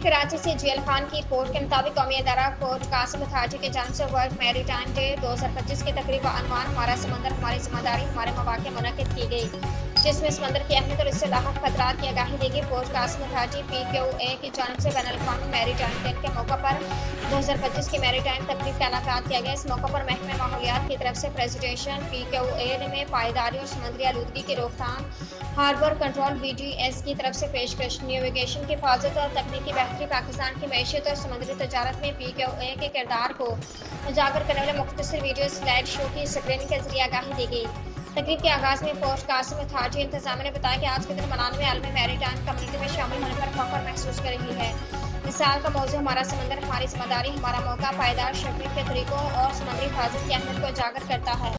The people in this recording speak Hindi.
कराची से जेल खान की रिपोर्ट के मुताबिक कौमी अदारा कोर्ट कासिम अथॉरिटी की जानिब से वर्ल्ड मैरी टाइम डे 2025 की तकरीब अनवान हमारा समंदर हमारी जिम्मेदारी हमारे मौके मुनक़िद की गई, जिसमें समंदर की अहमियत और इससे लाहक खतरात की आगाही दी गई। पोर्ट कासिम अथॉरिटी PQA की जानिब से बैनुल-अक़वामी मैरी टाइम दिन के मौके पर 2025 की मैरी टाइम तकरीब का इनेकाद किया गया। इस मौके पर महकमे माहौलियात की तरफ से प्रेसिडेंशियल PQA में पायदारी और समुद्री आलूदगी की रोकथाम, हार्बर कंट्रोल BDS की तरफ से पेशकश, नेविगेशन की हिफाजत और तकनीकी बेहतरी, पाकिस्तान की मईशत और समुद्री तजारत में PQA के किरदार को उजागर करने वाले मुख्तसर वीडियो स्लाइड शो की स्क्रीनिंग के जरिए आगाही दी गई। तकरीब के आगाज में पोर्ट कासिम अथॉरिटी इंतजामिया ने बताया कि आज के दिन मनाने में आलमी मैरीटाइम कम्युनिटी में शामिल होने पर फख्र महसूस कर रही है। इस साल का मौजू हमारा समंदर हमारी जिम्मेदारी हमारा मौका, पायदार शिपिंग के तरीकों और समुद्री हिफाजत की अहमियत को उजागर करता है।